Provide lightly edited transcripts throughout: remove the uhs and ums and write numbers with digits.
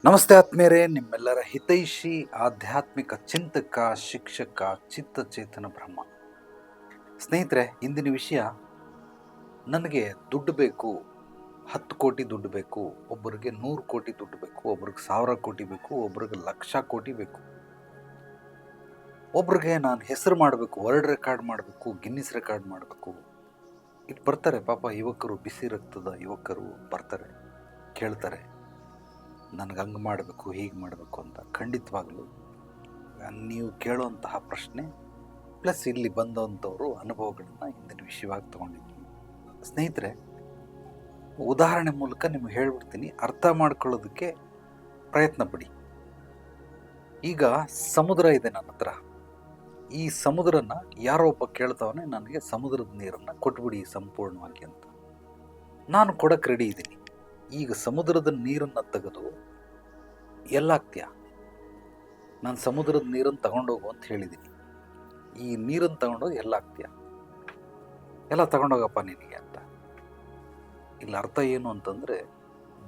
ನಮಸ್ತೆ ಆತ್ಮೀಯರೇ, ನಿಮ್ಮೆಲ್ಲರ ಹಿತೈಷಿ ಆಧ್ಯಾತ್ಮಿಕ ಚಿಂತಕ, ಶಿಕ್ಷಕ, ಚಿತ್ತಚೇತನ ಬ್ರಹ್ಮ. ಸ್ನೇಹಿತರೆ, ಇಂದಿನ ವಿಷಯ, ನನಗೆ ದುಡ್ಡು ಬೇಕು, 10 ಕೋಟಿ ದುಡ್ಡು ಬೇಕು, ಒಬ್ಬರಿಗೆ 100 ಕೋಟಿ ದುಡ್ಡು ಬೇಕು, ಒಬ್ರಿಗೆ 1000 ಕೋಟಿ ಬೇಕು, ಒಬ್ರಿಗೆ 1,00,000 ಕೋಟಿ ಬೇಕು, ಒಬ್ರಿಗೆ ನಾನು ಹೆಸರು ಮಾಡಬೇಕು, ವರ್ಲ್ಡ್ ರೆಕಾರ್ಡ್ ಮಾಡಬೇಕು, ಗಿನ್ನಿಸ್ ರೆಕಾರ್ಡ್ ಮಾಡಬೇಕು. ಇಟ್ಟು ಬರ್ತಾರೆ ಪಾಪ ಯುವಕರು, ಬಿಸಿ ರಕ್ತದ ಯುವಕರು ಬರ್ತಾರೆ, ಕೇಳ್ತಾರೆ ನನಗೆ ಹಂಗೆ ಮಾಡಬೇಕು, ಹೀಗೆ ಮಾಡಬೇಕು ಅಂತ. ಖಂಡಿತವಾಗ್ಲೂ ನೀವು ಕೇಳುವಂತಹ ಪ್ರಶ್ನೆ ಪ್ಲಸ್ ಇಲ್ಲಿ ಬಂದಂಥವರು ಅನುಭವಗಳನ್ನು ಇಂದಿನ ವಿಷಯವಾಗಿ ತಗೊಂಡಿದ್ದೀನಿ. ಸ್ನೇಹಿತರೆ, ಉದಾಹರಣೆ ಮೂಲಕ ನಿಮ್ಗೆ ಹೇಳ್ಬಿಡ್ತೀನಿ, ಅರ್ಥ ಮಾಡ್ಕೊಳ್ಳೋದಕ್ಕೆ ಪ್ರಯತ್ನ ಪಡಿ. ಈಗ ಸಮುದ್ರ ಇದೆ ನನ್ನ ಹತ್ರ. ಈ ಸಮುದ್ರನ ಯಾರೋ ಒಬ್ಬ ಕೇಳ್ತಾವನೆ, ನನಗೆ ಸಮುದ್ರದ ನೀರನ್ನು ಕೊಟ್ಬಿಡಿ ಸಂಪೂರ್ಣವಾಗಿ ಅಂತ. ನಾನು ಕೊಡಕ್ಕೆ ರೆಡಿ ಇದ್ದೀನಿ. ಈಗ ಸಮುದ್ರದ ನೀರನ್ನು ತೆಗೆದು ಎಲ್ಲಾಗ್ತೀಯ? ನಾನು ಸಮುದ್ರದ ನೀರನ್ನು ತಗೊಂಡೋಗು ಅಂತ ಹೇಳಿದ್ದೀನಿ. ಈ ನೀರನ್ನು ತಗೊಂಡೋಗಿ ಎಲ್ಲಾಗ್ತೀಯ? ಎಲ್ಲ ತಗೊಂಡೋಗಪ್ಪ ನಿನಗೆ ಅಂತ. ಇಲ್ಲಿ ಅರ್ಥ ಏನು ಅಂತಂದರೆ,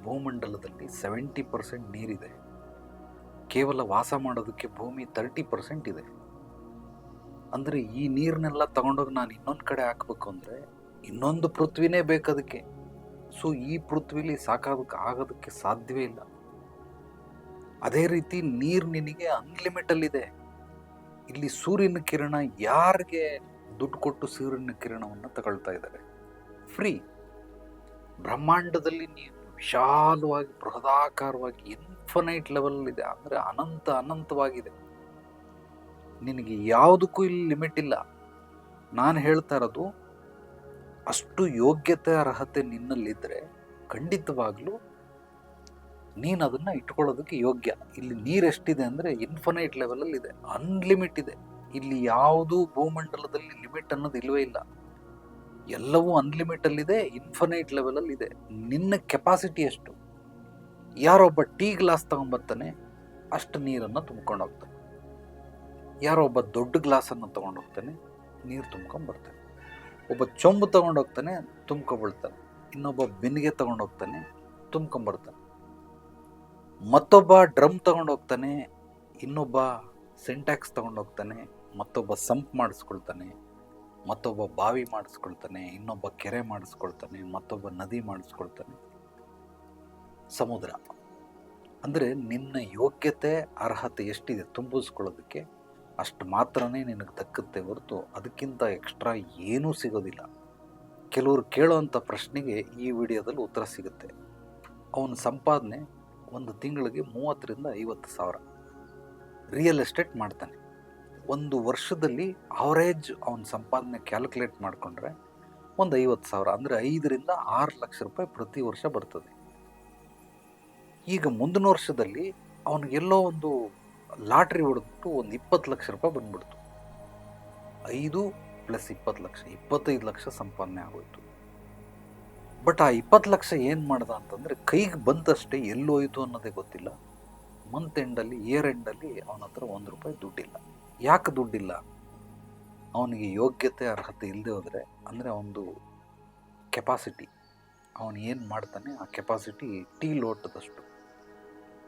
ಭೂಮಂಡಲದಲ್ಲಿ 70% ನೀರಿದೆ, ಕೇವಲ ವಾಸ ಮಾಡೋದಕ್ಕೆ ಭೂಮಿ 30% ಇದೆ. ಅಂದರೆ ಈ ನೀರನ್ನೆಲ್ಲ ತಗೊಂಡೋಗಿ ನಾನು ಇನ್ನೊಂದು ಕಡೆ ಹಾಕಬೇಕು ಅಂದರೆ ಇನ್ನೊಂದು ಪೃಥ್ವಿನೇ ಬೇಕದಕ್ಕೆ. ಸೊ ಈ ಪೃಥ್ವಿಲಿ ಆಗೋದಕ್ಕೆ ಸಾಧ್ಯವೇ ಇಲ್ಲ. ಅದೇ ರೀತಿ ನೀರು ನಿನಗೆ ಅನ್ಲಿಮಿಟಲ್ಲಿದೆ. ಇಲ್ಲಿ ಸೂರ್ಯನ ಕಿರಣ, ಯಾರಿಗೆ ದುಡ್ಡು ಕೊಟ್ಟು ಸೂರ್ಯನ ಕಿರಣವನ್ನು ತಗೊಳ್ತಾ ಇದ್ದಾರೆ? ಫ್ರೀ. ಬ್ರಹ್ಮಾಂಡದಲ್ಲಿ ನೀರು ವಿಶಾಲವಾಗಿ, ಬೃಹದಾಕಾರವಾಗಿ, ಇನ್ಫನೈಟ್ ಲೆವೆಲ್ ಇದೆ, ಅಂದರೆ ಅನಂತವಾಗಿದೆ. ನಿನಗೆ ಯಾವುದಕ್ಕೂ ಇಲ್ಲಿ ಲಿಮಿಟ್ ಇಲ್ಲ. ನಾನು ಹೇಳ್ತಾ ಇರೋದು, ಅಷ್ಟು ಯೋಗ್ಯತೆ, ಅರ್ಹತೆ ನಿನ್ನಲ್ಲಿದ್ದರೆ ಖಂಡಿತವಾಗ್ಲೂ ನೀನು ಅದನ್ನು ಇಟ್ಕೊಳ್ಳೋದಕ್ಕೆ ಯೋಗ್ಯ. ಇಲ್ಲಿ ನೀರು ಎಷ್ಟಿದೆ ಅಂದರೆ ಇನ್ಫನೈಟ್ ಲೆವೆಲಲ್ಲಿ ಇದೆ, ಅನ್ಲಿಮಿಟ್ ಇದೆ. ಇಲ್ಲಿ ಯಾವುದೂ ಭೂಮಂಡಲದಲ್ಲಿ ಲಿಮಿಟ್ ಅನ್ನೋದು ಇಲ್ಲವೇ ಇಲ್ಲ. ಎಲ್ಲವೂ ಅನ್ಲಿಮಿಟಲ್ಲಿದೆ, ಇನ್ಫನೈಟ್ ಲೆವೆಲಲ್ಲಿ ಇದೆ. ನಿನ್ನ ಕೆಪಾಸಿಟಿ ಎಷ್ಟು? ಯಾರೊಬ್ಬ ಟೀ ಗ್ಲಾಸ್ ತಗೊಂಡ್ಬರ್ತಾನೆ, ಅಷ್ಟು ನೀರನ್ನು ತುಂಬ್ಕೊಂಡು ಹೋಗ್ತಾನೆ. ಯಾರೋ ಒಬ್ಬ ದೊಡ್ಡ ಗ್ಲಾಸನ್ನು ತೊಗೊಂಡೋಗ್ತಾನೆ, ನೀರು ತುಂಬ್ಕೊಂಡ್ಬರ್ತಾನೆ. ಒಬ್ಬ ಚೊಂಬು ತೊಗೊಂಡೋಗ್ತಾನೆ, ತುಂಬ್ಕೊಂಡ್ಬಿಡ್ತಾನೆ. ಇನ್ನೊಬ್ಬ ಬಿನ್ನಿಗೆ ತೊಗೊಂಡೋಗ್ತಾನೆ, ತುಂಬ್ಕೊಂಡ್ಬರ್ತಾನೆ. ಮತ್ತೊಬ್ಬ ಡ್ರಮ್ ತೊಗೊಂಡೋಗ್ತಾನೆ, ಇನ್ನೊಬ್ಬ ಸಿಂಟ್ಯಾಕ್ಸ್ ತೊಗೊಂಡೋಗ್ತಾನೆ, ಮತ್ತೊಬ್ಬ ಸಂಪ್ ಮಾಡಿಸ್ಕೊಳ್ತಾನೆ, ಮತ್ತೊಬ್ಬ ಬಾವಿ ಮಾಡಿಸ್ಕೊಳ್ತಾನೆ, ಇನ್ನೊಬ್ಬ ಕೆರೆ ಮಾಡಿಸ್ಕೊಳ್ತಾನೆ, ಮತ್ತೊಬ್ಬ ನದಿ ಮಾಡಿಸ್ಕೊಳ್ತಾನೆ. ಸಮುದ್ರ ಅಂದರೆ ನಿನ್ನ ಯೋಗ್ಯತೆ, ಅರ್ಹತೆ ಎಷ್ಟಿದೆ ತುಂಬಿಸ್ಕೊಳ್ಳೋದಕ್ಕೆ ಅಷ್ಟು ಮಾತ್ರನೇ ನಿನಗೆ ದಕ್ಕುತ್ತೆ ಹೊರತು ಅದಕ್ಕಿಂತ ಎಕ್ಸ್ಟ್ರಾ ಏನೂ ಸಿಗೋದಿಲ್ಲ. ಕೆಲವರು ಕೇಳೋವಂಥ ಪ್ರಶ್ನೆಗೆ ಈ ವಿಡಿಯೋದಲ್ಲಿ ಉತ್ತರ ಸಿಗುತ್ತೆ. ಅವನ ಸಂಪಾದನೆ ಒಂದು ತಿಂಗಳಿಗೆ 30,000 ರಿಂದ 50,000 ರಿಯಲ್ ಎಸ್ಟೇಟ್ ಮಾಡ್ತಾನೆ. ಒಂದು ವರ್ಷದಲ್ಲಿ ಅವರೇಜ್ ಅವನ ಸಂಪಾದನೆ ಕ್ಯಾಲ್ಕುಲೇಟ್ ಮಾಡಿಕೊಂಡ್ರೆ ಒಂದು 50,000, ಅಂದರೆ 5 ರಿಂದ 6 ಲಕ್ಷ ರೂಪಾಯಿ ಪ್ರತಿ ವರ್ಷ ಬರ್ತದೆ. ಈಗ ಮುಂದಿನ ವರ್ಷದಲ್ಲಿ ಅವನಿಗೆಲ್ಲೋ ಒಂದು ಲಾಟ್ರಿ ಹೊಡೆದ್ಬಿಟ್ಟು ಒಂದು 20 ಲಕ್ಷ ರೂಪಾಯಿ ಬಂದ್ಬಿಡ್ತು. 5 + 20 ಲಕ್ಷ, 25 ಲಕ್ಷ ಸಂಪಾದನೆ ಆಗೋಯ್ತು. ಬಟ್ ಆ 20 ಲಕ್ಷ ಏನು ಮಾಡ್ದ ಅಂತಂದರೆ, ಕೈಗೆ ಬಂದಷ್ಟೇ ಎಲ್ಲೋಯ್ತು ಅನ್ನೋದೇ ಗೊತ್ತಿಲ್ಲ. ಮಂತ್ ಎಂಡಲ್ಲಿ, ಇಯರ್ ಎಂಡಲ್ಲಿ ಅವನ ಹತ್ರ 1 ರೂಪಾಯಿ ದುಡ್ಡಿಲ್ಲ. ಯಾಕೆ ದುಡ್ಡಿಲ್ಲ? ಅವನಿಗೆ ಯೋಗ್ಯತೆ, ಅರ್ಹತೆ ಇಲ್ಲದೆ ಹೋದರೆ, ಅಂದರೆ ಒಂದು ಕೆಪಾಸಿಟಿ, ಅವನು ಏನು ಮಾಡ್ತಾನೆ ಆ ಕೆಪಾಸಿಟಿ ಟೀ ಲೋಟದಷ್ಟು.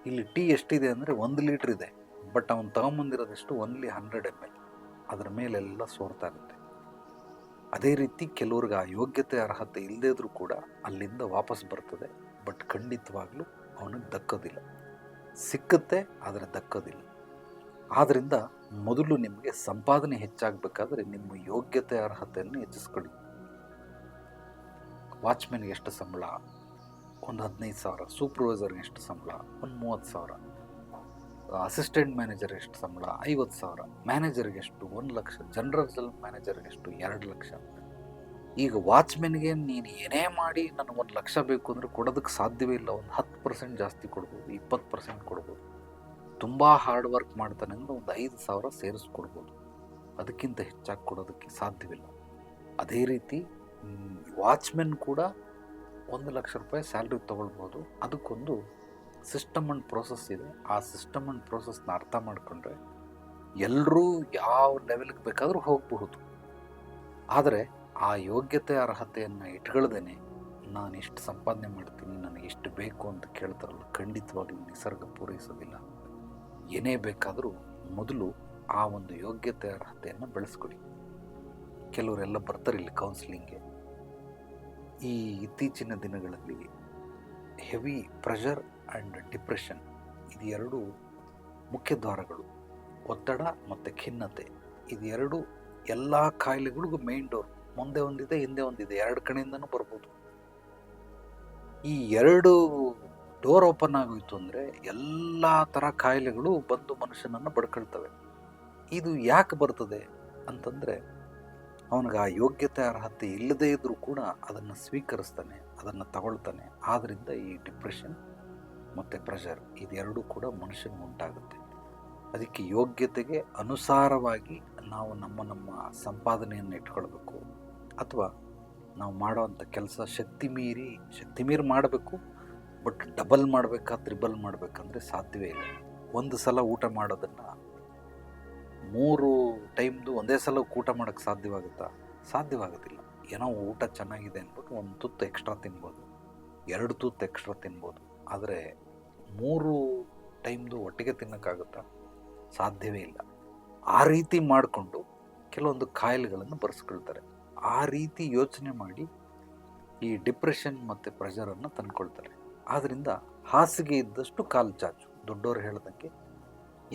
ಇಲ್ಲಿ ಟೀ ಎಷ್ಟಿದೆ ಅಂದರೆ 1 ಲೀಟ್ರ್ ಇದೆ, ಬಟ್ ಅವನು ತಗೊಂಬಂದಿರೋದೆಷ್ಟು? Only 100 ml. ಅದರ ಮೇಲೆಲ್ಲ ಸೋರ್ತಾ ಇರುತ್ತೆ. ಅದೇ ರೀತಿ ಕೆಲವ್ರಿಗೆ ಆ ಯೋಗ್ಯತೆ, ಅರ್ಹತೆ ಇಲ್ಲದೇ ಇದ್ರೂ ಕೂಡ ಅಲ್ಲಿಂದ ವಾಪಸ್ ಬರ್ತದೆ, ಬಟ್ ಖಂಡಿತವಾಗ್ಲೂ ಅವನಿಗೆ ದಕ್ಕೋದಿಲ್ಲ. ಸಿಕ್ಕುತ್ತೆ, ಆದರೆ ದಕ್ಕೋದಿಲ್ಲ. ಆದ್ದರಿಂದ ಮೊದಲು ನಿಮಗೆ ಸಂಪಾದನೆ ಹೆಚ್ಚಾಗಬೇಕಾದ್ರೆ ನಿಮ್ಮ ಯೋಗ್ಯತೆ, ಅರ್ಹತೆಯನ್ನು ಹೆಚ್ಚಿಸ್ಕೊಳ್ಳಿ. ವಾಚ್ಮೆನ್ಗೆ ಎಷ್ಟು ಸಂಬಳ? ಒಂದು 15,000. ಸೂಪರ್ವೈಸರ್ಗೆ ಎಷ್ಟು ಸಂಬಳ? ಒಂದು 30,000. ಅಸಿಸ್ಟೆಂಟ್ ಮ್ಯಾನೇಜರ್ ಎಷ್ಟು ಸಂಬಳ? 50,000. ಮ್ಯಾನೇಜರ್ಗೆ ಎಷ್ಟು? 1 ಲಕ್ಷ. ಜನರಲ್ ಮ್ಯಾನೇಜರ್ಗೆ ಎಷ್ಟು? 2 ಲಕ್ಷ. ಈಗ ವಾಚ್ಮೆನ್ಗೆ ನೀನು ಏನೇ ಮಾಡಿ ನನಗೆ 1 ಲಕ್ಷ ಬೇಕು ಅಂದರೆ ಕೊಡೋದಕ್ಕೆ ಸಾಧ್ಯವೇ ಇಲ್ಲ. ಒಂದು 10% ಜಾಸ್ತಿ ಕೊಡ್ಬೋದು, 20% ಕೊಡ್ಬೋದು. ತುಂಬ ಹಾರ್ಡ್ ವರ್ಕ್ ಮಾಡ್ತಾನೆ ಅಂದರೆ ಒಂದು 5,000 ಸೇರಿಸ್ಕೊಡ್ಬೋದು. ಅದಕ್ಕಿಂತ ಹೆಚ್ಚಾಗಿ ಕೊಡೋದಕ್ಕೆ ಸಾಧ್ಯವಿಲ್ಲ. ಅದೇ ರೀತಿ ವಾಚ್ಮೆನ್ ಕೂಡ 1 ಲಕ್ಷ ರೂಪಾಯಿ ಸ್ಯಾಲ್ರಿ ತೊಗೊಳ್ಬೋದು. ಅದಕ್ಕೊಂದು ಸಿಸ್ಟಮ್ ಆ್ಯಂಡ್ ಪ್ರೋಸೆಸ್ ಇದೆ. ಆ ಸಿಸ್ಟಮ್ ಆ್ಯಂಡ್ ಪ್ರೋಸೆಸ್ನ ಅರ್ಥ ಮಾಡಿಕೊಂಡ್ರೆ ಎಲ್ಲರೂ ಯಾವ ಲೆವೆಲ್ಗೆ ಬೇಕಾದರೂ ಹೋಗಬಹುದು. ಆದರೆ ಆ ಯೋಗ್ಯತೆ, ಅರ್ಹತೆಯನ್ನು ಇಟ್ಕೊಳ್ದೇನೆ ನಾನು ಇಷ್ಟು ಸಂಪಾದನೆ ಮಾಡ್ತೀನಿ, ನನಗೆ ಇಷ್ಟು ಬೇಕು ಅಂತ ಕೇಳ್ತಾರಲ್ಲ, ಖಂಡಿತವಾಗ್ಲೂ ನಿಸರ್ಗ ಪೂರೈಸೋದಿಲ್ಲ. ಏನೇ ಬೇಕಾದರೂ ಮೊದಲು ಆ ಒಂದು ಯೋಗ್ಯತೆ ಅರ್ಹತೆಯನ್ನು ಬೆಳೆಸ್ಕೊಡಿ. ಕೆಲವರೆಲ್ಲ ಬರ್ತಾರೆ ಇಲ್ಲಿ ಕೌನ್ಸಿಲಿಂಗ್ಗೆ. ಈ ಇತ್ತೀಚಿನ ದಿನಗಳಲ್ಲಿ ಹೆವಿ ಪ್ರೆಷರ್ ಆ್ಯಂಡ್ ಡಿಪ್ರೆಷನ್, ಇದು ಎರಡು ಮುಖ್ಯ ದ್ವಾರಗಳು. ಒತ್ತಡ ಮತ್ತು ಖಿನ್ನತೆ, ಇದು ಎರಡು ಎಲ್ಲ ಕಾಯಿಲೆಗಳಿಗೂ ಮೇನ್ ಡೋರ್. ಮುಂದೆ ಒಂದಿದೆ, ಹಿಂದೆ ಒಂದಿದೆ, ಎರಡು ಕಡೆಯಿಂದನೂ ಬರ್ಬೋದು. ಈ ಎರಡು ಡೋರ್ ಓಪನ್ ಆಗೋಯ್ತು ಅಂದರೆ ಎಲ್ಲ ಥರ ಕಾಯಿಲೆಗಳು ಬಂದು ಮನುಷ್ಯನನ್ನು ಬಡ್ಕೊಳ್ತವೆ. ಇದು ಯಾಕೆ ಬರ್ತದೆ ಅಂತಂದರೆ, ಅವನಿಗೆ ಆ ಯೋಗ್ಯತೆ ಅರ್ಹತೆ ಇಲ್ಲದೇ ಇದ್ದರೂ ಕೂಡ ಅದನ್ನು ಸ್ವೀಕರಿಸ್ತಾನೆ, ಅದನ್ನು ತಗೊಳ್ತಾನೆ. ಆದ್ದರಿಂದ ಈ ಡಿಪ್ರೆಷನ್ ಮತ್ತು ಪ್ರೆಷರ್ ಇದೆರಡೂ ಕೂಡ ಮನುಷ್ಯನಿಗೆ ಉಂಟಾಗುತ್ತೆ. ಅದಕ್ಕೆ ಯೋಗ್ಯತೆಗೆ ಅನುಸಾರವಾಗಿ ನಾವು ನಮ್ಮ ಸಂಪಾದನೆಯನ್ನು ಇಟ್ಕೊಳ್ಬೇಕು. ಅಥವಾ ನಾವು ಮಾಡೋವಂಥ ಕೆಲಸ ಶಕ್ತಿ ಮೀರಿ ಮಾಡಬೇಕು. ಬಟ್ ಡಬಲ್ ಮಾಡಬೇಕಾ, ತ್ರಿಬಲ್ ಮಾಡಬೇಕಂದ್ರೆ ಸಾಧ್ಯವೇ ಇಲ್ಲ. ಒಂದು ಸಲ ಊಟ ಮಾಡೋದನ್ನು 3 ಟೈಮ್ದು ಒಂದೇ ಸಲ ಊಟ ಮಾಡೋಕ್ಕೆ ಸಾಧ್ಯವಾಗುತ್ತಾ? ಸಾಧ್ಯವಾಗೋದಿಲ್ಲ. ಏನೋ ಊಟ ಚೆನ್ನಾಗಿದೆ ಅಂದ್ಬಿಟ್ಟು ಒಂದು ತುತ್ತು ಎಕ್ಸ್ಟ್ರಾ ತಿನ್ಬೋದು, 2 ತುತ್ತು ಎಕ್ಸ್ಟ್ರಾ ತಿನ್ಬೋದು. ಆದರೆ 3 ಟೈಮ್ದು ಒಟ್ಟಿಗೆ ತಿನ್ನೋಕ್ಕಾಗುತ್ತಾ? ಸಾಧ್ಯವೇ ಇಲ್ಲ. ಆ ರೀತಿ ಮಾಡಿಕೊಂಡು ಕೆಲವೊಂದು ಕಾಯಿಲೆಗಳನ್ನು ಬರೆಸ್ಕೊಳ್ತಾರೆ. ಆ ರೀತಿ ಯೋಚನೆ ಮಾಡಿ ಈ ಡಿಪ್ರೆಷನ್ ಮತ್ತು ಪ್ರೆಷರನ್ನು ತಂದ್ಕೊಳ್ತಾರೆ. ಆದ್ದರಿಂದ ಹಾಸಿಗೆ ಇದ್ದಷ್ಟು ಕಾಲು ಚಾಚು. ದೊಡ್ಡವರು ಹೇಳ್ದಂಗೆ,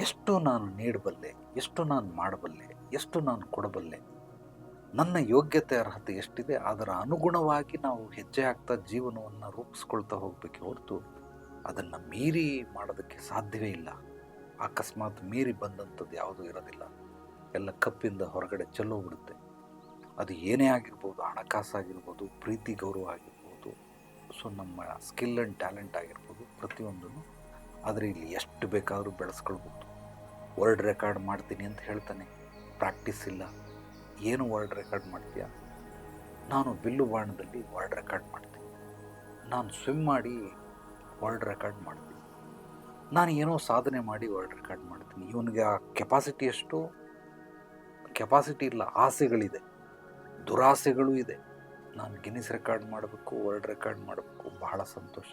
ಎಷ್ಟು ನಾನು ನೀಡಬಲ್ಲೆ, ಎಷ್ಟು ನಾನು ಮಾಡಬಲ್ಲೆ, ಎಷ್ಟು ನಾನು ಕೊಡಬಲ್ಲೆ, ನನ್ನ ಯೋಗ್ಯತೆ ಅರ್ಹತೆ ಎಷ್ಟಿದೆ ಅದರ ಅನುಗುಣವಾಗಿ ನಾವು ಹೆಜ್ಜೆ ಹಾಕ್ತಾ ಜೀವನವನ್ನು ರೂಪಿಸ್ಕೊಳ್ತಾ ಹೋಗಬೇಕೆ ಹೊರತು ಅದನ್ನು ಮೀರಿ ಮಾಡೋದಕ್ಕೆ ಸಾಧ್ಯವೇ ಇಲ್ಲ. ಅಕಸ್ಮಾತ್ ಮೀರಿ ಬಂದಂಥದ್ದು ಯಾವುದೂ ಇರೋದಿಲ್ಲ. ಎಲ್ಲ ಕಪ್ಪಿಂದ ಹೊರಗಡೆ ಚೆಲ್ಲೋಗ್ಬಿಡುತ್ತೆ. ಅದು ಏನೇ ಆಗಿರ್ಬೋದು, ಹಣಕಾಸಾಗಿರ್ಬೋದು, ಪ್ರೀತಿ ಗೌರವ ಆಗಿರ್ಬೋದು, ಸೊ ನಮ್ಮ ಸ್ಕಿಲ್ ಆ್ಯಂಡ್ ಟ್ಯಾಲೆಂಟ್ ಆಗಿರ್ಬೋದು, ಪ್ರತಿಯೊಂದನ್ನು. ಆದರೆ ಇಲ್ಲಿ ಎಷ್ಟು ಬೇಕಾದರೂ ಬೆಳೆಸ್ಕೊಳ್ಬೋದು. ವರ್ಲ್ಡ್ ರೆಕಾರ್ಡ್ ಮಾಡ್ತೀನಿ ಅಂತ ಹೇಳ್ತಾನೆ, ಪ್ರಾಕ್ಟೀಸ್ ಇಲ್ಲ. ಏನು ವರ್ಲ್ಡ್ ರೆಕಾರ್ಡ್ ಮಾಡ್ತೀಯಾ? ನಾನು ಬಿಲ್ಲು ಬಾಣದಲ್ಲಿ ವರ್ಲ್ಡ್ ರೆಕಾರ್ಡ್ ಮಾಡ್ತೀನಿ, ನಾನು ಸ್ವಿಮ್ ಮಾಡಿ ವರ್ಲ್ಡ್ ರೆಕಾರ್ಡ್ ಮಾಡ್ತೀನಿ, ನಾನು ಏನೋ ಸಾಧನೆ ಮಾಡಿ ವರ್ಲ್ಡ್ ರೆಕಾರ್ಡ್ ಮಾಡ್ತೀನಿ. ಇವನಿಗೆ ಆ ಕೆಪಾಸಿಟಿ ಎಷ್ಟು? ಕೆಪಾಸಿಟಿ ಇಲ್ಲ, ಆಸೆಗಳಿದೆ, ದುರಾಸೆಗಳು ಇದೆ. ನಾನು ಗಿನ್ನಿಸ್ ರೆಕಾರ್ಡ್ ಮಾಡಬೇಕು, ವರ್ಲ್ಡ್ ರೆಕಾರ್ಡ್ ಮಾಡಬೇಕು, ಬಹಳ ಸಂತೋಷ.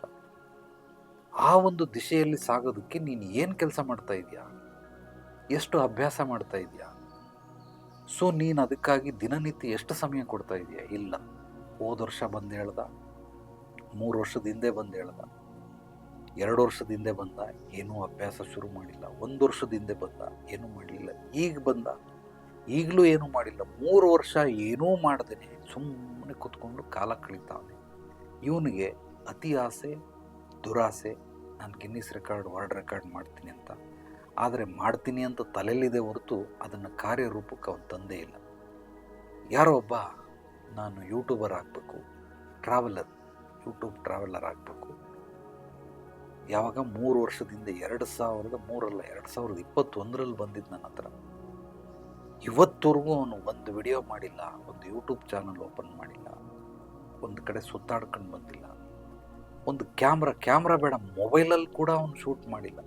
ಆ ಒಂದು ದಿಶೆಯಲ್ಲಿ ಸಾಗೋದಕ್ಕೆ ನೀನು ಏನು ಕೆಲಸ ಮಾಡ್ತಾ ಇದೆಯಾ? ಎಷ್ಟು ಅಭ್ಯಾಸ ಮಾಡ್ತಾ ಇದೆಯಾ? ಸೊ ನೀನು ಅದಕ್ಕಾಗಿ ದಿನನಿತ್ಯ ಎಷ್ಟು ಸಮಯ ಕೊಡ್ತಾ ಇದೆಯಾ? ಇಲ್ಲ. ಹೋದ ವರ್ಷ ಬಂದು ಹೇಳ್ದ, 3 ವರ್ಷದ ಹಿಂದೆ ಬಂದು ಹೇಳ್ದ, 2 ವರ್ಷದ ಹಿಂದೆ ಬಂದ, ಏನೂ ಅಭ್ಯಾಸ ಶುರು ಮಾಡಿಲ್ಲ. 1 ವರ್ಷದ ಹಿಂದೆ ಬಂದ, ಏನೂ ಮಾಡಲಿಲ್ಲ. ಈಗ ಬಂದ, ಈಗಲೂ ಏನೂ ಮಾಡಿಲ್ಲ. 3 ವರ್ಷ ಏನೂ ಮಾಡ್ದೇನೆ ಸುಮ್ಮನೆ ಕೂತ್ಕೊಂಡು ಕಾಲ ಕಳೀತಾವನೆ. ಇವನಿಗೆ ಅತಿ ಆಸೆ, ದುರಾಸೆ, ನಾನು ಗಿನ್ನಿಸ್ ರೆಕಾರ್ಡ್, ವರ್ಲ್ಡ್ ರೆಕಾರ್ಡ್ ಮಾಡ್ತೀನಿ ಅಂತ. ಆದರೆ ಮಾಡ್ತೀನಿ ಅಂತ ತಲೆಯಲ್ಲಿದೆ ಹೊರತು ಅದನ್ನು ಕಾರ್ಯರೂಪಕ್ಕೆ ಅವನು ತಂದೇ ಇಲ್ಲ. ಯಾರೋ ಒಬ್ಬ, ನಾನು ಯೂಟ್ಯೂಬರ್ ಆಗಬೇಕು, ಯೂಟ್ಯೂಬ್ ಟ್ರಾವೆಲರ್ ಆಗಬೇಕು. ಯಾವಾಗ 3 ವರ್ಷದಿಂದ 2021ರಲ್ಲಿ ಬಂದಿದ್ದು ನನ್ನ ಹತ್ರ. ಇವತ್ತವರೆಗೂ ಅವನು ಒಂದು ವಿಡಿಯೋ ಮಾಡಿಲ್ಲ, ಒಂದು ಯೂಟ್ಯೂಬ್ ಚಾನಲ್ ಓಪನ್ ಮಾಡಿಲ್ಲ, ಒಂದು ಕಡೆ ಸುತ್ತಾಡ್ಕೊಂಡು ಬಂದಿಲ್ಲ, ಒಂದು ಕ್ಯಾಮ್ರಾ ಬೇಡ, ಮೊಬೈಲಲ್ಲಿ ಕೂಡ ಅವನು ಶೂಟ್ ಮಾಡಿಲ್ಲ.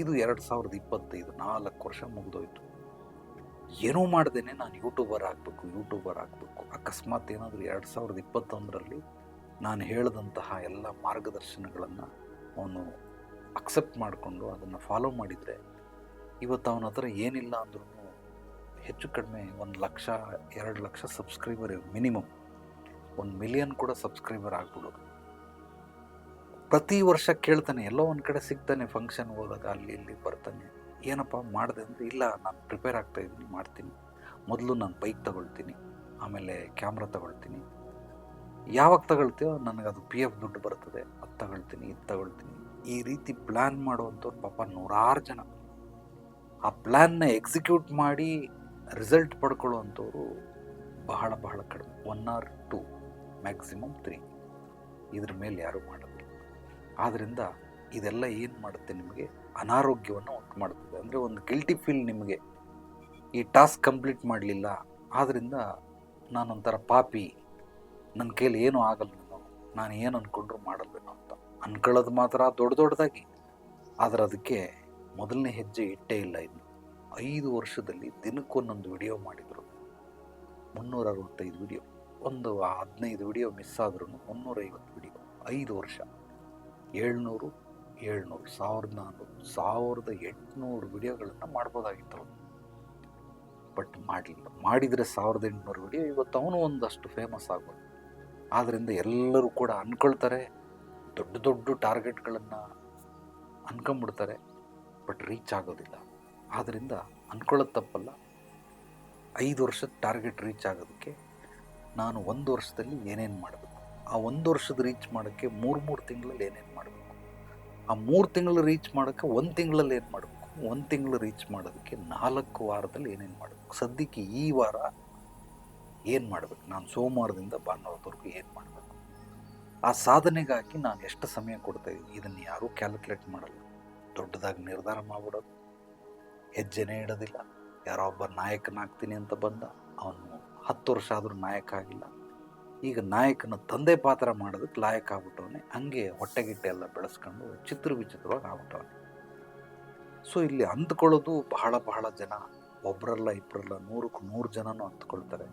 ಇದು 2025, 4 ವರ್ಷ ಮುಗಿದೋಯ್ತು. ಏನೂ ಮಾಡ್ದೇನೆ ನಾನು ಯೂಟ್ಯೂಬರ್ ಆಗಬೇಕು. ಅಕಸ್ಮಾತ್ ಏನಾದರೂ 2021ರಲ್ಲಿ ನಾನು ಹೇಳಿದಂತಹ ಎಲ್ಲ ಮಾರ್ಗದರ್ಶನಗಳನ್ನು ಅವನು ಅಕ್ಸೆಪ್ಟ್ ಮಾಡಿಕೊಂಡು ಅದನ್ನು ಫಾಲೋ ಮಾಡಿದರೆ, ಇವತ್ತು ಅವನ ಹತ್ರ ಏನಿಲ್ಲ ಅಂದ್ರೂ ಹೆಚ್ಚು ಕಡಿಮೆ 1 lakh 2 lakh subscriber, minimum 1 million ಕೂಡ ಸಬ್ಸ್ಕ್ರೈಬರ್ ಆಗ್ಬಿಡೋದು. ಪ್ರತಿ ವರ್ಷ ಕೇಳ್ತಾನೆ, ಎಲ್ಲೋ ಒಂದು ಕಡೆ ಸಿಗ್ತಾನೆ, ಫಂಕ್ಷನ್ ಹೋದಾಗ ಅಲ್ಲಿ ಇಲ್ಲಿ ಬರ್ತಾನೆ. ಏನಪ್ಪ ಮಾಡಿದೆ ಅಂದರೆ, ಇಲ್ಲ ನಾನು ಪ್ರಿಪೇರ್ ಆಗ್ತಾ ಇದ್ದೀನಿ, ಮಾಡ್ತೀನಿ. ಮೊದಲು ನಾನು ಬೈಕ್ ತಗೊಳ್ತೀನಿ, ಆಮೇಲೆ ಕ್ಯಾಮ್ರಾ ತಗೊಳ್ತೀನಿ. ಯಾವಾಗ ತಗೊಳ್ತೀಯೋ ನನಗದು PF ದುಡ್ಡು ಬರ್ತದೆ, ಅದು ತಗೊಳ್ತೀನಿ, ಇದು ತಗೊಳ್ತೀನಿ. ಈ ರೀತಿ ಪ್ಲ್ಯಾನ್ ಮಾಡುವಂಥವ್ರು ಪಾಪ 100 ಜನ. ಆ ಪ್ಲ್ಯಾನ್ನ ಎಕ್ಸಿಕ್ಯೂಟ್ ಮಾಡಿ ರಿಸಲ್ಟ್ ಪಡ್ಕೊಳ್ಳುವಂಥವ್ರು ಬಹಳ ಬಹಳ ಕಡಿಮೆ. 1 or 2, ಮ್ಯಾಕ್ಸಿಮಮ್ 3. ಇದ್ರ ಮೇಲೆ ಯಾರೂ ಮಾಡೋದಿಲ್ಲ. ಆದ್ದರಿಂದ ಇದೆಲ್ಲ ಏನು ಮಾಡುತ್ತೆ, ನಿಮಗೆ ಅನಾರೋಗ್ಯವನ್ನು ಉಂಟು ಮಾಡ್ತದೆ. ಅಂದರೆ ಒಂದು ಗಿಲ್ಟಿ ಫೀಲ್ ನಿಮಗೆ, ಈ ಟಾಸ್ಕ್ ಕಂಪ್ಲೀಟ್ ಮಾಡಲಿಲ್ಲ, ಆದ್ದರಿಂದ ನಾನೊಂಥರ ಪಾಪಿ, ನನ್ನ ಕೈಲಿ ಏನೂ ಆಗಲ್ಲ, ನಾನು ಏನು ಅಂದ್ಕೊಂಡ್ರು ಮಾಡಲ್ವೇನೋ ಅಂತ ಅಂದ್ಕೊಳ್ಳೋದು ಮಾತ್ರ ದೊಡ್ಡದಾಗಿ. ಆದರೆ ಅದಕ್ಕೆ ಮೊದಲನೇ ಹೆಜ್ಜೆ ಇಟ್ಟೇ ಇಲ್ಲ. ಇನ್ನು 5 ವರ್ಷದಲ್ಲಿ ದಿನಕ್ಕೊಂದೊಂದು ವಿಡಿಯೋ ಮಾಡಿದರು, 365 ವಿಡಿಯೋ. ಒಂದು 15 ವಿಡಿಯೋ ಮಿಸ್ ಆದ್ರೂ 350 ವಿಡಿಯೋ, 5 ವರ್ಷ. 700, 700, 1400, 1800 ವಿಡಿಯೋಗಳನ್ನು ಮಾಡ್ಬೋದಾಗಿತ್ತು ಅವನು. ಬಟ್ ಮಾಡಲಿಲ್ಲ. ಮಾಡಿದರೆ 1800 ವಿಡಿಯೋ ಇವತ್ತು ಅವನು ಒಂದಷ್ಟು ಫೇಮಸ್ ಆಗ್ಬೋದು. ಆದ್ದರಿಂದ ಎಲ್ಲರೂ ಕೂಡ ಅಂದ್ಕೊಳ್ತಾರೆ, ದೊಡ್ಡ ದೊಡ್ಡ ಟಾರ್ಗೆಟ್ಗಳನ್ನು ಅನ್ಕೊಂಬಿಡ್ತಾರೆ, ಬಟ್ ರೀಚ್ ಆಗೋದಿಲ್ಲ. ಆದ್ದರಿಂದ ಅಂದ್ಕೊಳ್ಳೋದು ತಪ್ಪಲ್ಲ. 5 ವರ್ಷದ ಟಾರ್ಗೆಟ್ ರೀಚ್ ಆಗೋದಕ್ಕೆ ನಾನು 1 ವರ್ಷದಲ್ಲಿ ಏನೇನು ಮಾಡಬೇಕು, ಆ 1 ವರ್ಷದ ರೀಚ್ ಮಾಡೋಕ್ಕೆ 3 ತಿಂಗಳಲ್ಲಿ ಏನೇನು ಮಾಡಬೇಕು, ಆ 3 ತಿಂಗಳು ರೀಚ್ ಮಾಡೋಕ್ಕೆ 1 ತಿಂಗಳಲ್ಲಿ ಏನು ಮಾಡಬೇಕು, 1 ತಿಂಗಳು ರೀಚ್ ಮಾಡೋದಕ್ಕೆ 4 ವಾರದಲ್ಲಿ ಏನೇನು ಮಾಡಬೇಕು, ಸದ್ಯಕ್ಕೆ ಈ ವಾರ ಏನು ಮಾಡಬೇಕು, ನಾನು ಸೋಮವಾರದಿಂದ ಭಾನುವಾರದವರೆಗೂ ಏನು ಮಾಡಬೇಕು, ಆ ಸಾಧನೆಗಾಗಿ ನಾನು ಎಷ್ಟು ಸಮಯ ಕೊಡ್ತಾ ಇದ್ದೀನಿ, ಇದನ್ನು ಯಾರೂ ಕ್ಯಾಲ್ಕುಲೇಟ್ ಮಾಡಲ್ಲ. ದೊಡ್ಡದಾಗಿ ನಿರ್ಧಾರ ಮಾಡಿಬಿಡೋದು, ಹೆಜ್ಜೆನೇ ಇಡೋದಿಲ್ಲ. ಯಾರೋ ಒಬ್ಬ ನಾಯಕನಾಗ್ತೀನಿ ಅಂತ ಬಂದ, ಅವನು 10 ವರ್ಷ ಆದರೂ ನಾಯಕ ಆಗಿಲ್ಲ. ಈಗ ನಾಯಕನ ತಂದೆ ಪಾತ್ರ ಮಾಡೋದಕ್ಕೆ ಲಾಯಕ ಆಗ್ಬಿಟ್ಟವನೇ. ಹಂಗೆ ಹೊಟ್ಟೆಗಿಟ್ಟೆ ಎಲ್ಲ ಬೆಳೆಸ್ಕೊಂಡು ವಿಚಿತ್ರವಾಗಿ ಆಗ್ಬಿಟ್ಟವನೆ. ಸೊ ಇಲ್ಲಿ ಅಂದ್ಕೊಳ್ಳೋದು ಬಹಳ ಜನ, ಒಬ್ಬರಲ್ಲ ಇಬ್ಬರಲ್ಲ, 100ಕ್ಕೆ 100 ಜನನೂ ಅಂದ್ಕೊಳ್ತಾರೆ.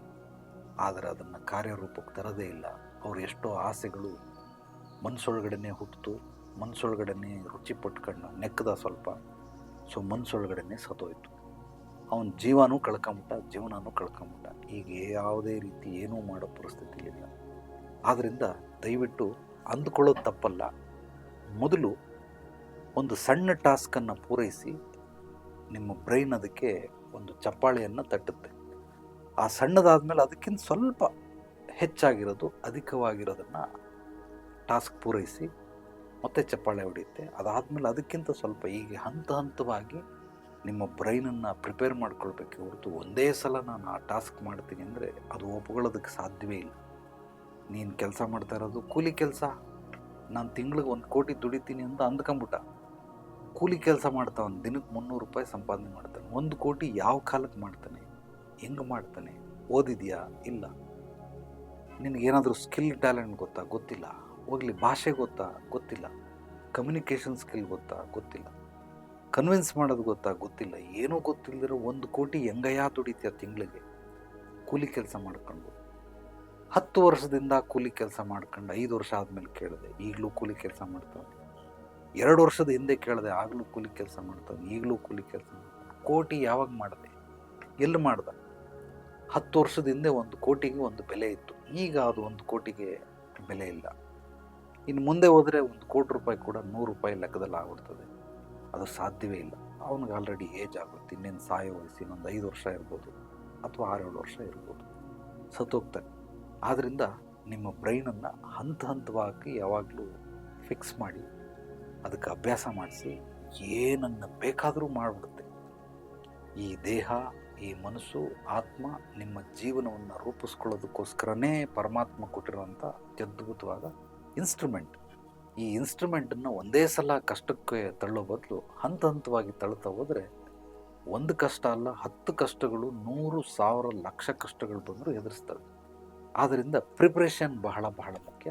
ಆದರೆ ಅದನ್ನು ಕಾರ್ಯರೂಪಕ್ಕೆ ತರೋದೇ ಇಲ್ಲ. ಅವ್ರು ಎಷ್ಟೋ ಆಸೆಗಳು ಮನಸ್ಸೊಳಗಡೆನೇ ಹುಟ್ಟಿತು, ಮನಸ್ಸೊಳಗಡೆನೇ ರುಚಿ ಪಟ್ಕೊಂಡು ನೆಕ್ಕದ ಸ್ವಲ್ಪ, ಸೊ ಮನಸ್ಸೊಳಗಡೆನೇ ಸತ್ತೋಯ್ತು. ಅವನ ಜೀವನೂ ಕಳ್ಕೊಂಬಿಟ್ಟ. ಈಗ ಯಾವುದೇ ರೀತಿ ಏನೂ ಮಾಡೋ ಪರಿಸ್ಥಿತಿಲಿಲ್ಲ. ಆದ್ದರಿಂದ ದಯವಿಟ್ಟು ಅಂದ್ಕೊಳ್ಳೋದು ತಪ್ಪಲ್ಲ. ಮೊದಲು ಒಂದು ಸಣ್ಣ ಟಾಸ್ಕನ್ನು ಪೂರೈಸಿ, ನಿಮ್ಮ ಬ್ರೈನ್ ಅದಕ್ಕೆ ಒಂದು ಚಪ್ಪಾಳೆಯನ್ನು ತಟ್ಟುತ್ತೆ. ಆ ಸಣ್ಣದಾದ್ಮೇಲೆ ಅದಕ್ಕಿಂತ ಸ್ವಲ್ಪ ಹೆಚ್ಚಾಗಿರೋದು, ಅಧಿಕವಾಗಿರೋದನ್ನು ಟಾಸ್ಕ್ ಪೂರೈಸಿ ಮತ್ತೆ ಚಪ್ಪಾಳೆ ಹೊಡೆಯುತ್ತೆ. ಅದಾದಮೇಲೆ ಅದಕ್ಕಿಂತ ಸ್ವಲ್ಪ, ಹೀಗೆ ಹಂತವಾಗಿ ನಿಮ್ಮ ಬ್ರೈನನ್ನು ಪ್ರಿಪೇರ್ ಮಾಡ್ಕೊಳ್ಬೇಕು ಹೊರತು ಒಂದೇ ಸಲ ನಾನು ಆ ಟಾಸ್ಕ್ ಮಾಡ್ತೀನಿ ಅಂದರೆ ಅದು ಒಪ್ಕೊಳ್ಳೋದಕ್ಕೆ ಸಾಧ್ಯವೇ ಇಲ್ಲ. ನೀನು ಕೆಲಸ ಮಾಡ್ತಾ ಇರೋದು ಕೂಲಿ ಕೆಲಸ, ನಾನು ತಿಂಗಳಿಗೆ 1 ಕೋಟಿ ದುಡಿತೀನಿ ಅಂತ ಅಂದ್ಕೊಂಬಿಟ್ಟ. ಕೂಲಿ ಕೆಲಸ ಮಾಡ್ತಾವನು, ದಿನಕ್ಕೆ 300 ರೂಪಾಯಿ ಸಂಪಾದನೆ ಮಾಡ್ತಾನೆ. 1 ಕೋಟಿ ಯಾವ ಕಾಲಕ್ಕೆ ಮಾಡ್ತಾನೆ, ಹೆಂಗೆ ಮಾಡ್ತಾನೆ, ಓದಿದೆಯಾ ಇಲ್ಲ, ನಿನಗೇನಾದರೂ ಸ್ಕಿಲ್ ಟ್ಯಾಲೆಂಟ್ ಗೊತ್ತಾ, ಗೊತ್ತಿಲ್ಲ. ಹೋಗಲಿ, ಭಾಷೆ ಗೊತ್ತಾ, ಗೊತ್ತಿಲ್ಲ. ಕಮ್ಯುನಿಕೇಷನ್ ಸ್ಕಿಲ್ ಗೊತ್ತಾ, ಗೊತ್ತಿಲ್ಲ. ಕನ್ವಿನ್ಸ್ ಮಾಡೋದು ಗೊತ್ತಾ, ಗೊತ್ತಿಲ್ಲ. ಏನೂ ಗೊತ್ತಿಲ್ಲದಿರೋ 1 ಕೋಟಿ ಹೆಂಗಯ್ಯ ದುಡಿತೀಯ ತಿಂಗಳಿಗೆ ಕೂಲಿ ಕೆಲಸ ಮಾಡ್ಕೊಂಡು? 10 ವರ್ಷದಿಂದ ಕೂಲಿ ಕೆಲಸ ಮಾಡ್ಕೊಂಡು 5 ವರ್ಷ ಆದಮೇಲೆ ಕೇಳಿದೆ, ಈಗಲೂ ಕೂಲಿ ಕೆಲಸ ಮಾಡ್ತಾನೆ. 2 ವರ್ಷದ ಹಿಂದೆ ಕೇಳಿದೆ, ಆಗಲೂ ಕೂಲಿ ಕೆಲಸ ಮಾಡ್ತಾನೆ, ಈಗಲೂ ಕೂಲಿ ಕೆಲಸ ಮಾಡ್ತಾನೆ. ಕೋಟಿ ಯಾವಾಗ ಮಾಡಿದೆ, ಎಲ್ಲಿ ಮಾಡ್ದ? 10 ವರ್ಷದ ಹಿಂದೆ 1 ಕೋಟಿಗೆ ಒಂದು ಬೆಲೆ ಇತ್ತು, ಈಗ ಅದು 1 ಕೋಟಿಗೆ ಬೆಲೆ ಇಲ್ಲ. ಇನ್ನು ಮುಂದೆ ಹೋದರೆ 1 ಕೋಟಿ ರೂಪಾಯಿ ಕೂಡ 100 ರೂಪಾಯಿ ಲೆಕ್ಕದಲ್ಲಿ ಆಗ್ಬಿಡ್ತದೆ. ಅದು ಸಾಧ್ಯವೇ ಇಲ್ಲ. ಅವನಿಗೆ ಆಲ್ರೆಡಿ ಏಜ್ ಆಗುತ್ತೆ, ಇನ್ನೇನು ಸಾಯೋ ವಯಸ್ಸು ಇನ್ನೊಂದು 5 ವರ್ಷ ಇರ್ಬೋದು, ಅಥವಾ 6-7 ವರ್ಷ ಇರ್ಬೋದು, ಸತ್ತೋಗ್ತಾರೆ. ಆದ್ದರಿಂದ ನಿಮ್ಮ ಬ್ರೈನನ್ನು ಹಂತವಾಗಿ ಯಾವಾಗಲೂ ಫಿಕ್ಸ್ ಮಾಡಿ, ಅದಕ್ಕೆ ಅಭ್ಯಾಸ ಮಾಡಿಸಿ, ಏನನ್ನು ಬೇಕಾದರೂ ಮಾಡಿಬಿಡುತ್ತೆ. ಈ ದೇಹ, ಈ ಮನಸ್ಸು, ಆತ್ಮ ನಿಮ್ಮ ಜೀವನವನ್ನು ರೂಪಿಸ್ಕೊಳ್ಳೋದಕ್ಕೋಸ್ಕರನೇ ಪರಮಾತ್ಮ ಕೊಟ್ಟಿರುವಂಥ ಅತ್ಯದ್ಭುತವಾದ ಇನ್ಸ್ಟ್ರೂಮೆಂಟ್. ಈ ಇನ್ಸ್ಟ್ರೂಮೆಂಟನ್ನು ಒಂದೇ ಸಲ ಕಷ್ಟಕ್ಕೆ ತಳ್ಳೋ ಬದಲು ಹಂತವಾಗಿ ತಳ್ತಾ ಹೋದರೆ 1 ಕಷ್ಟ ಅಲ್ಲ, 10 ಕಷ್ಟಗಳು, 100, 1000, ಲಕ್ಷ ಕಷ್ಟಗಳು ಬಂದರೂ ಎದುರಿಸ್ತವೆ. ಆದ್ದರಿಂದ ಪ್ರಿಪ್ರೇಷನ್ ಬಹಳ ಮುಖ್ಯ.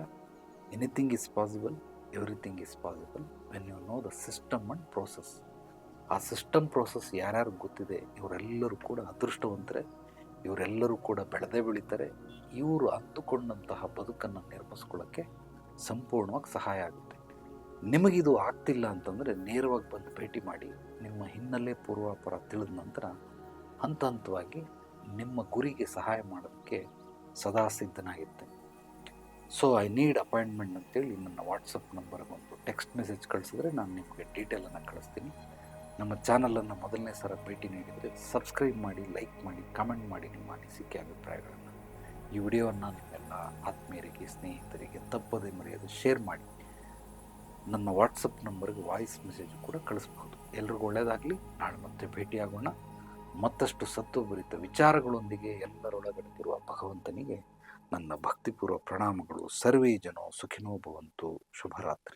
Anything is possible, everything is possible when you know the system and process. ಆ ಸಿಸ್ಟಮ್ ಪ್ರೋಸೆಸ್ ಯಾರ್ಯಾರು ಗೊತ್ತಿದೆ, ಇವರೆಲ್ಲರೂ ಕೂಡ ಅದೃಷ್ಟವಂತರೆ, ಇವರೆಲ್ಲರೂ ಕೂಡ ಬೆಳೆದೇ ಬೆಳೀತಾರೆ. ಇವರು ಅಂದುಕೊಂಡಂತಹ ಬದುಕನ್ನು ನಿರ್ಮಿಸ್ಕೊಳ್ಳೋಕ್ಕೆ ಸಂಪೂರ್ಣವಾಗಿ ಸಹಾಯ ಆಗುತ್ತೆ. ನಿಮಗಿದು ಆಗ್ತಿಲ್ಲ ಅಂತಂದರೆ ನೇರವಾಗಿ ಬಂದು ಭೇಟಿ ಮಾಡಿ, ನಿಮ್ಮ ಹಿನ್ನೆಲೆ ಪೂರ್ವಾಪರ ತಿಳಿದ ನಂತರ ಹಂತವಾಗಿ ನಿಮ್ಮ ಗುರಿಗೆ ಸಹಾಯ ಮಾಡೋದಕ್ಕೆ ಸದಾ ಸಿದ್ಧನಾಗಿರುತ್ತೆ. ಸೊ ಐ ನೀಡ್ ಅಪಾಯಿಂಟ್ಮೆಂಟ್ ಅಂತೇಳಿ ನನ್ನ ವಾಟ್ಸಪ್ ನಂಬರ್ಗೆ ಒಂದು ಟೆಕ್ಸ್ಟ್ ಮೆಸೇಜ್ ಕಳಿಸಿದ್ರೆ ನಾನು ನಿಮಗೆ ಡೀಟೇಲನ್ನು ಕಳಿಸ್ತೀನಿ. ನಮ್ಮ ಚಾನಲನ್ನು ಮೊದಲನೇ ಸಲ ಭೇಟಿ ನೀಡಿದರೆ ಸಬ್ಸ್ಕ್ರೈಬ್ ಮಾಡಿ, ಲೈಕ್ ಮಾಡಿ, ಕಮೆಂಟ್ ಮಾಡಿ ನಿಮ್ಮ ಅನಿಸಿಕೆ ಅಭಿಪ್ರಾಯಗಳನ್ನು. ಈ ವಿಡಿಯೋವನ್ನು ನಿಮ್ಮೆಲ್ಲ ಆತ್ಮೀಯರಿಗೆ, ಸ್ನೇಹಿತರಿಗೆ ತಪ್ಪದೇ ಮರೆಯದೆ ಶೇರ್ ಮಾಡಿ. ನನ್ನ ವಾಟ್ಸಪ್ ನಂಬರ್ಗೆ ವಾಯ್ಸ್ ಮೆಸೇಜ್ ಕೂಡ ಕಳಿಸ್ಬೋದು. ಎಲ್ರಿಗೂ ಒಳ್ಳೆಯದಾಗಲಿ. ನಾಳೆ ಮತ್ತೆ ಭೇಟಿಯಾಗೋಣ. ಮತ್ತಷ್ಟು ಸತ್ವಭರಿತ ವಿಚಾರಗಳೊಂದಿಗೆ ಎಲ್ಲರೊಳಗಡೆಯಿರುವ ಭಗವಂತನಿಗೆ ನನ್ನ ಭಕ್ತಿಪೂರ್ವ ಪ್ರಣಾಮಗಳು. ಸರ್ವೇ ಜನೋ ಸುಖಿನೋ ಭವಂತು. ಶುಭರಾತ್ರಿ.